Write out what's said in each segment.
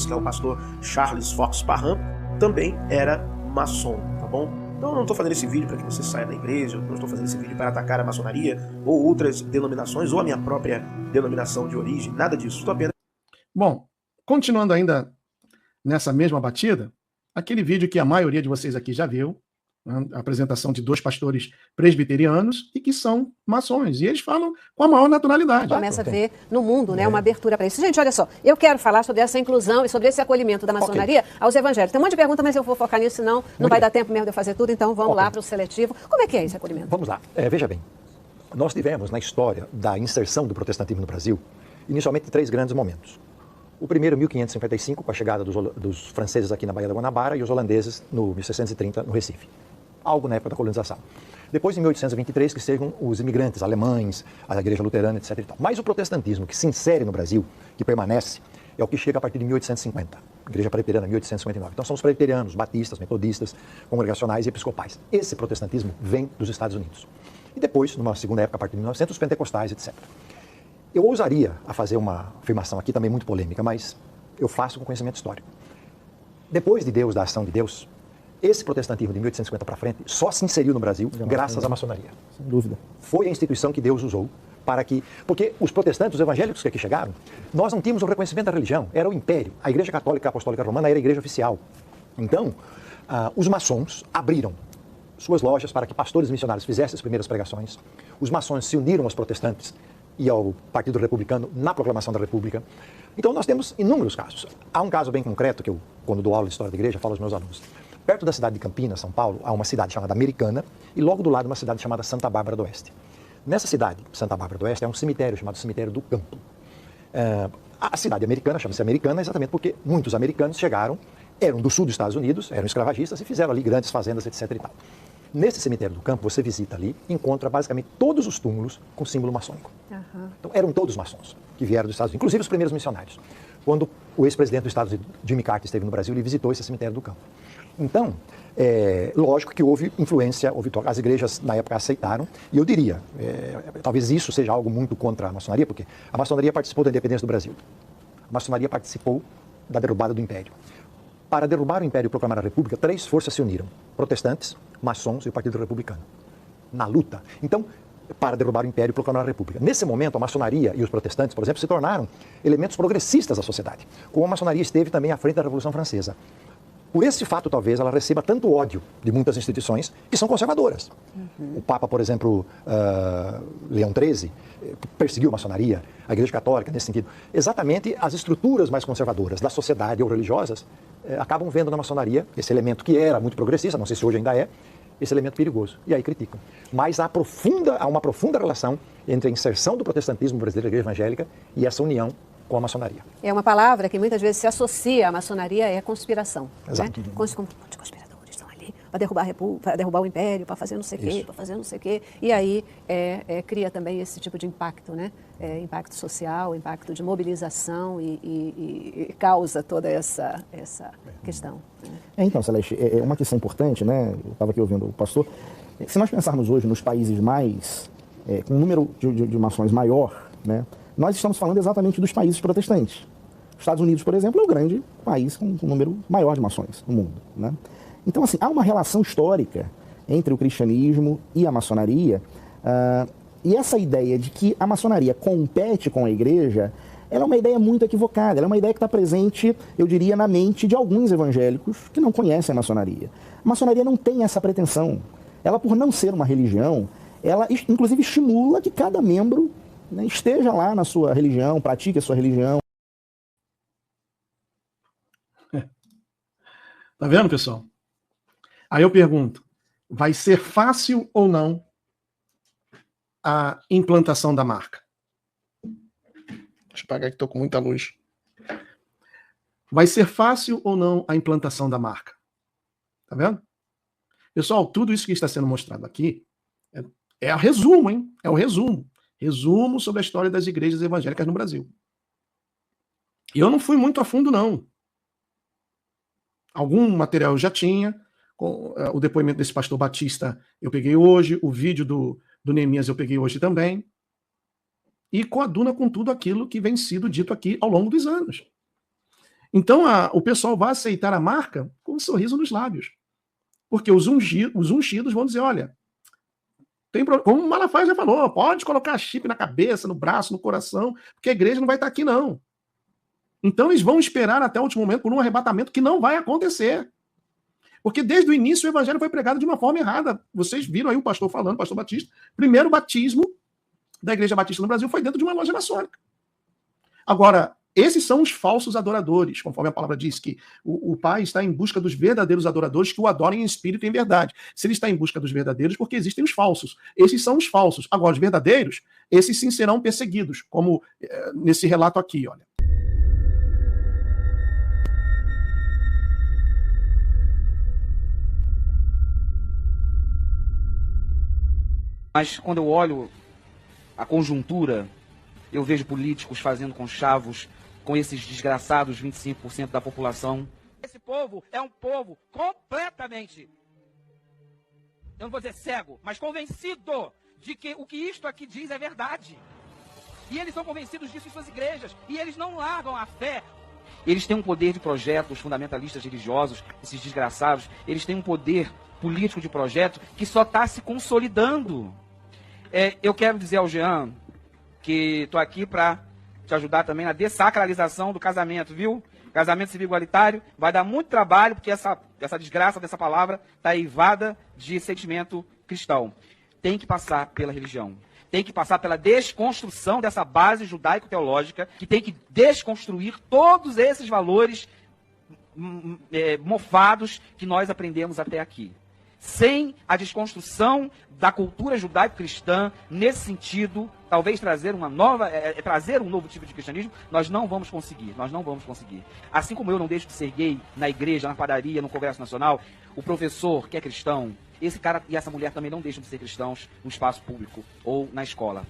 que é o pastor Charles Fox Parham, também era maçom, tá bom? Então eu não estou fazendo esse vídeo para que você saia da igreja, eu não estou fazendo esse vídeo para atacar a maçonaria ou outras denominações, ou a minha própria denominação de origem, nada disso. Estou apenas... Bom, continuando ainda nessa mesma batida, aquele vídeo que a maioria de vocês aqui já viu, a apresentação de 2 pastores presbiterianos e que são maçons, e eles falam com a maior naturalidade. Começa a ver no mundo, né, uma abertura para isso. Gente, olha só, eu quero falar sobre essa inclusão e sobre esse acolhimento da maçonaria aos evangélicos. Tem um monte de pergunta, mas eu vou focar nisso, senão não vai dar tempo mesmo de eu fazer tudo, então vamos lá para o seletivo. Como é que é esse acolhimento? Vamos lá. Veja bem, nós tivemos na história da inserção do protestantismo no Brasil, inicialmente 3 grandes momentos. O primeiro, 1555, com a chegada dos franceses aqui na Baía da Guanabara e os holandeses no 1630 no Recife. Algo na época da colonização. Depois, em 1823, que chegam os imigrantes alemães, a igreja luterana, etc. E tal. Mas o protestantismo que se insere no Brasil, que permanece, é o que chega a partir de 1850. Igreja presbiteriana, 1859. Então são os presbiterianos, batistas, metodistas, congregacionais e episcopais. Esse protestantismo vem dos Estados Unidos. E depois, numa segunda época, a partir de 1900, os pentecostais, etc. Eu ousaria a fazer uma afirmação aqui também muito polêmica, mas eu faço com conhecimento histórico. Depois de Deus, da ação de Deus, esse protestantismo de 1850 para frente só se inseriu no Brasil graças à maçonaria. Sem dúvida. Foi a instituição que Deus usou para que... Porque os protestantes, os evangélicos que aqui chegaram, nós não tínhamos o reconhecimento da religião, era o império. A Igreja Católica Apostólica Romana era a igreja oficial. Então, os maçons abriram suas lojas para que pastores missionários fizessem as primeiras pregações. Os maçons se uniram aos protestantes e ao Partido Republicano na proclamação da República. Então nós temos inúmeros casos. Há um caso bem concreto que eu, quando dou aula de história da igreja, falo aos meus alunos. Perto da cidade de Campinas, São Paulo, há uma cidade chamada Americana e logo do lado uma cidade chamada Santa Bárbara do Oeste. Nessa cidade, Santa Bárbara do Oeste, é um cemitério chamado Cemitério do Campo. A cidade americana chama-se Americana exatamente porque muitos americanos chegaram, eram do sul dos Estados Unidos, eram escravagistas e fizeram ali grandes fazendas, etc. e tal. Nesse cemitério do campo, você visita ali, encontra basicamente todos os túmulos com símbolo maçônico. Então, eram todos maçons que vieram dos Estados Unidos, inclusive os primeiros missionários. Quando o ex-presidente dos Estados Unidos, Jimmy Carter, esteve no Brasil, ele visitou esse cemitério do campo. Então, lógico que houve influência, as igrejas na época aceitaram, e eu diria, talvez isso seja algo muito contra a maçonaria, porque a maçonaria participou da independência do Brasil. A maçonaria participou da derrubada do Império. Para derrubar o Império e proclamar a República, 3 forças se uniram: protestantes, maçons e o Partido Republicano, na luta. Então, para derrubar o Império e proclamar a República. Nesse momento, a maçonaria e os protestantes, por exemplo, se tornaram elementos progressistas da sociedade, como a maçonaria esteve também à frente da Revolução Francesa. Por esse fato, talvez, ela receba tanto ódio de muitas instituições que são conservadoras. O Papa, por exemplo, Leão XIII, perseguiu a maçonaria, a Igreja Católica, nesse sentido. Exatamente as estruturas mais conservadoras da sociedade ou religiosas acabam vendo na maçonaria esse elemento que era muito progressista, não sei se hoje ainda é, esse elemento perigoso. E aí criticam. Mas há uma profunda relação entre a inserção do protestantismo brasileiro, a Igreja Evangélica, e essa união com a maçonaria. É uma palavra que muitas vezes se associa à maçonaria, é conspiração. Exato. Né? Conspiradores estão ali para derrubar o império, para fazer não sei o quê, para fazer não sei o quê. E aí cria também esse tipo de impacto, né? Impacto social, impacto de mobilização e causa toda essa questão. Né? Então, Celeste, é uma questão importante, né? Eu estava aqui ouvindo o pastor. Se nós pensarmos hoje nos países com um número de maçons maior, né? Nós estamos falando exatamente dos países protestantes. Os Estados Unidos, por exemplo, é o grande país com um número maior de maçons no mundo, né? Então, assim, há uma relação histórica entre o cristianismo e a maçonaria, e essa ideia de que a maçonaria compete com a igreja, ela é uma ideia muito equivocada, ela é uma ideia que está presente, eu diria, na mente de alguns evangélicos que não conhecem a maçonaria. A maçonaria não tem essa pretensão. Ela, por não ser uma religião, ela inclusive estimula que cada membro, né, esteja lá na sua religião, pratique a sua religião. Tá vendo, pessoal? Aí eu pergunto, vai ser fácil ou não a implantação da marca? Deixa eu apagar que estou com muita luz. Vai ser fácil ou não a implantação da marca? Tá vendo? Pessoal, tudo isso que está sendo mostrado aqui é o resumo, hein? É o resumo. Resumo sobre a história das igrejas evangélicas no Brasil. E eu não fui muito a fundo, não. Algum material eu já tinha. O depoimento desse pastor Batista eu peguei hoje. O vídeo do Neemias eu peguei hoje também. E coaduna com tudo aquilo que vem sido dito aqui ao longo dos anos. Então o pessoal vai aceitar a marca com um sorriso nos lábios. Porque os ungidos vão dizer, olha, como o Malafaia já falou, pode colocar chip na cabeça, no braço, no coração, porque a igreja não vai estar aqui, não. Então eles vão esperar até o último momento por um arrebatamento que não vai acontecer. Porque desde o início o evangelho foi pregado de uma forma errada. Vocês viram aí o pastor falando, o pastor Batista, primeiro batismo da Igreja Batista no Brasil foi dentro de uma loja maçônica. Agora, esses são os falsos adoradores, conforme a palavra diz, que o Pai está em busca dos verdadeiros adoradores que o adorem em espírito e em verdade. Se ele está em busca dos verdadeiros, porque existem os falsos. Esses são os falsos. Agora, os verdadeiros, esses sim serão perseguidos, como nesse relato aqui, olha. Mas quando eu olho a conjuntura, eu vejo políticos fazendo conchavos com esses desgraçados 25% da população. Esse povo é um povo completamente, eu não vou dizer cego, mas convencido de que o que isto aqui diz é verdade. E eles são convencidos disso em suas igrejas. E eles não largam a fé. Eles têm um poder de projeto, os fundamentalistas religiosos, esses desgraçados, eles têm um poder político de projeto que só está se consolidando. Eu quero dizer ao Jean que estou aqui para te ajudar também na dessacralização do casamento, viu? Casamento civil igualitário vai dar muito trabalho, porque essa desgraça dessa palavra está eivada de sentimento cristão. Tem que passar pela religião. Tem que passar pela desconstrução dessa base judaico-teológica, que tem que desconstruir todos esses valores mofados que nós aprendemos até aqui. Sem a desconstrução da cultura judaico-cristã, nesse sentido, talvez trazer trazer um novo tipo de cristianismo, nós não vamos conseguir. Assim como eu não deixo de ser gay na igreja, na padaria, no Congresso Nacional, o professor que é cristão, esse cara e essa mulher também não deixam de ser cristãos no espaço público ou na escola.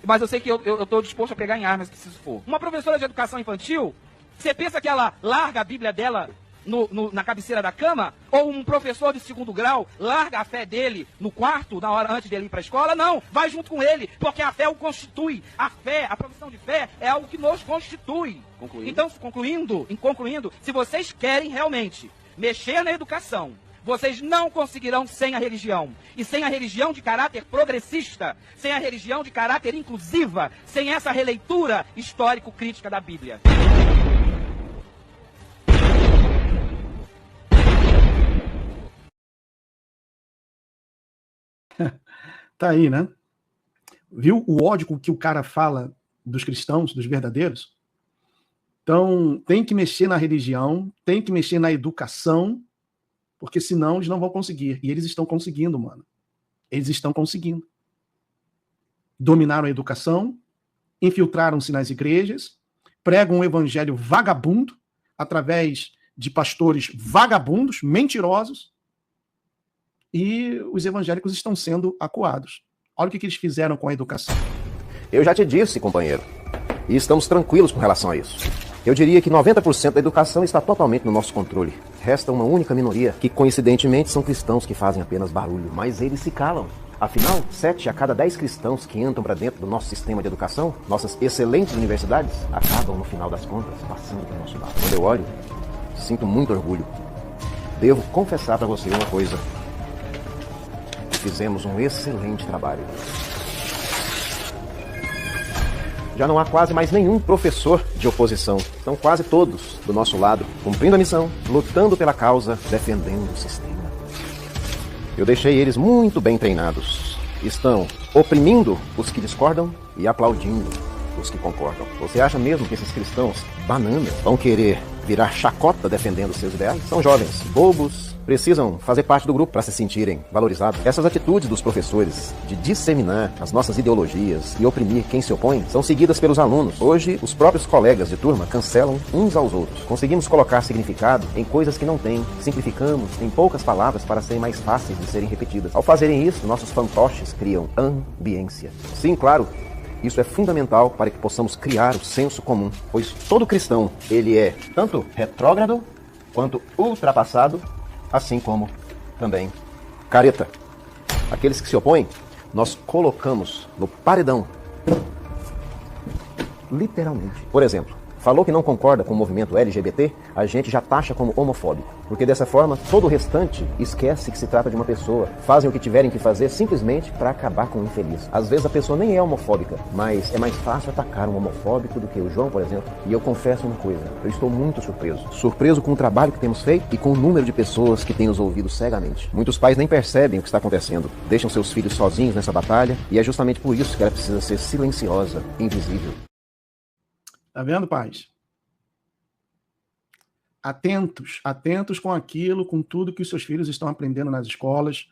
Mas eu sei que eu estou disposto a pegar em armas se isso for. Uma professora de educação infantil, você pensa que ela larga a Bíblia dela na cabeceira da cama? Ou um professor de 2º grau larga a fé dele no quarto, na hora antes dele ir para a escola? Não, vai junto com ele, porque a fé o constitui. A fé, a profissão de fé é algo que nos constitui. Então, concluindo, se vocês querem realmente mexer na educação, vocês não conseguirão sem a religião. E sem a religião de caráter progressista, sem a religião de caráter inclusiva, sem essa releitura histórico-crítica da Bíblia. Tá aí, né? Viu o ódio que o cara fala dos cristãos, dos verdadeiros? Então, tem que mexer na religião, tem que mexer na educação, porque senão eles não vão conseguir. E eles estão conseguindo, mano. Eles estão conseguindo. Dominaram a educação, infiltraram-se nas igrejas, pregam um evangelho vagabundo, através de pastores vagabundos, mentirosos, e os evangélicos estão sendo acuados. Olha o que eles fizeram com a educação. Eu já te disse, companheiro, e estamos tranquilos com relação a isso. Eu diria que 90% da educação está totalmente no nosso controle. Resta uma única minoria, que coincidentemente são cristãos que fazem apenas barulho, mas eles se calam. Afinal, 7 a cada 10 cristãos que entram para dentro do nosso sistema de educação, nossas excelentes universidades, acabam, no final das contas, passando para o nosso lado. Quando eu olho, sinto muito orgulho. Devo confessar para você uma coisa. Fizemos um excelente trabalho. Já não há quase mais nenhum professor de oposição. Estão quase todos do nosso lado, cumprindo a missão, lutando pela causa, defendendo o sistema. Eu deixei eles muito bem treinados. Estão oprimindo os que discordam e aplaudindo os que concordam. Você acha mesmo que esses cristãos bananas vão querer virar chacota defendendo seus ideais? São jovens, bobos, precisam fazer parte do grupo para se sentirem valorizados. Essas atitudes dos professores de disseminar as nossas ideologias e oprimir quem se opõe são seguidas pelos alunos. Hoje, os próprios colegas de turma cancelam uns aos outros. Conseguimos colocar significado em coisas que não têm. Simplificamos em poucas palavras para serem mais fáceis de serem repetidas. Ao fazerem isso, nossos fantoches criam ambiência. Sim, claro, isso é fundamental para que possamos criar o senso comum, pois todo cristão, ele é tanto retrógrado quanto ultrapassado, assim como também careta. Aqueles que se opõem, nós colocamos no paredão. Literalmente. Por exemplo, Falou que não concorda com o movimento LGBT, a gente já taxa como homofóbico. Porque dessa forma, todo o restante esquece que se trata de uma pessoa. Fazem o que tiverem que fazer simplesmente para acabar com o infeliz. Às vezes a pessoa nem é homofóbica, mas é mais fácil atacar um homofóbico do que o João, por exemplo. E eu confesso uma coisa, eu estou muito surpreso. Surpreso com o trabalho que temos feito e com o número de pessoas que têm nos ouvido cegamente. Muitos pais nem percebem o que está acontecendo, deixam seus filhos sozinhos nessa batalha, e é justamente por isso que ela precisa ser silenciosa, invisível. Tá vendo, pais? Atentos com aquilo, com tudo que os seus filhos estão aprendendo nas escolas,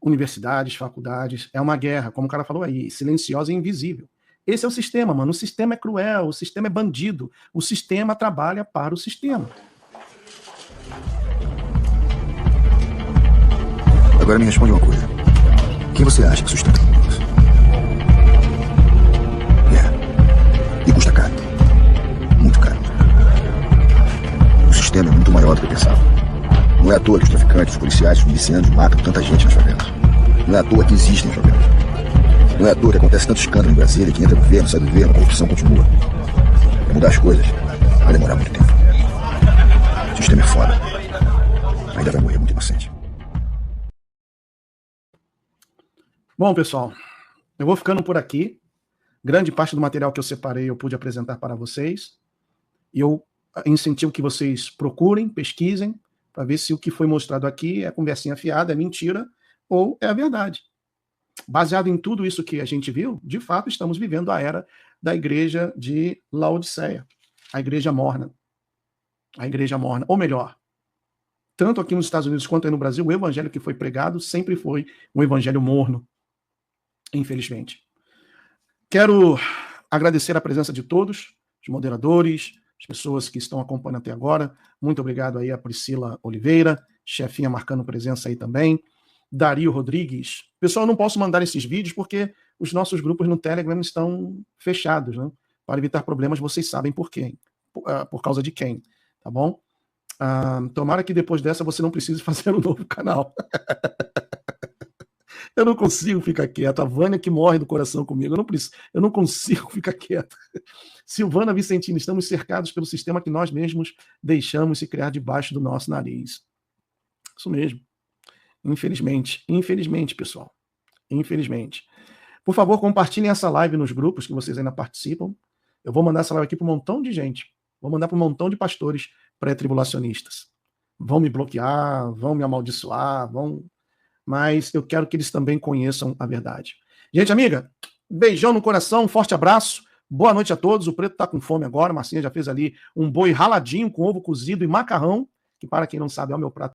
universidades, faculdades. É uma guerra, como o cara falou aí, silenciosa e invisível. Esse é o sistema, mano. O sistema é cruel, o sistema é bandido. O sistema trabalha para o sistema. Agora me responde uma coisa. Quem você acha que sustenta isso? E custa caro. Muito caro. O sistema é muito maior do que eu pensava. Não é à toa que os traficantes, os policiais, os milicianos matam tanta gente nas favelas. Não é à toa que existem favelas. Não é à toa que acontece tanto escândalo em Brasília, que entra governo, sai do governo, a corrupção continua. Para mudar as coisas, vai demorar muito tempo. O sistema é foda. Ainda vai morrer muito inocente. Bom, pessoal, eu vou ficando por aqui. Grande parte do material que eu separei eu pude apresentar para vocês. E eu incentivo que vocês procurem, pesquisem, para ver se o que foi mostrado aqui é conversinha fiada, é mentira ou é a verdade. Baseado em tudo isso que a gente viu, de fato estamos vivendo a era da igreja de Laodiceia, a igreja morna. A igreja morna, ou melhor, tanto aqui nos Estados Unidos quanto aí no Brasil, o evangelho que foi pregado sempre foi um evangelho morno, infelizmente. Quero agradecer a presença de todos, os moderadores, as pessoas que estão acompanhando até agora. Muito obrigado aí a Priscila Oliveira, chefinha marcando presença aí também. Dario Rodrigues. Pessoal, eu não posso mandar esses vídeos porque os nossos grupos no Telegram estão fechados, né? Para evitar problemas, vocês sabem por quem. Por causa de quem, tá bom? Tomara que depois dessa você não precise fazer um novo canal. Eu não consigo ficar quieto. A Vânia que morre do coração comigo. Eu não consigo ficar quieto. Silvana Vicentini, estamos cercados pelo sistema que nós mesmos deixamos se criar debaixo do nosso nariz. Isso mesmo. Infelizmente, pessoal. Infelizmente. Por favor, compartilhem essa live nos grupos que vocês ainda participam. Eu vou mandar essa live aqui para um montão de gente. Vou mandar para um montão de pastores pré-tribulacionistas. Vão me bloquear, vão me amaldiçoar, mas eu quero que eles também conheçam a verdade. Gente, amiga, beijão no coração, um forte abraço, boa noite a todos. O Preto tá com fome agora, Marcinha já fez ali um boi raladinho com ovo cozido e macarrão, que para quem não sabe é o meu prato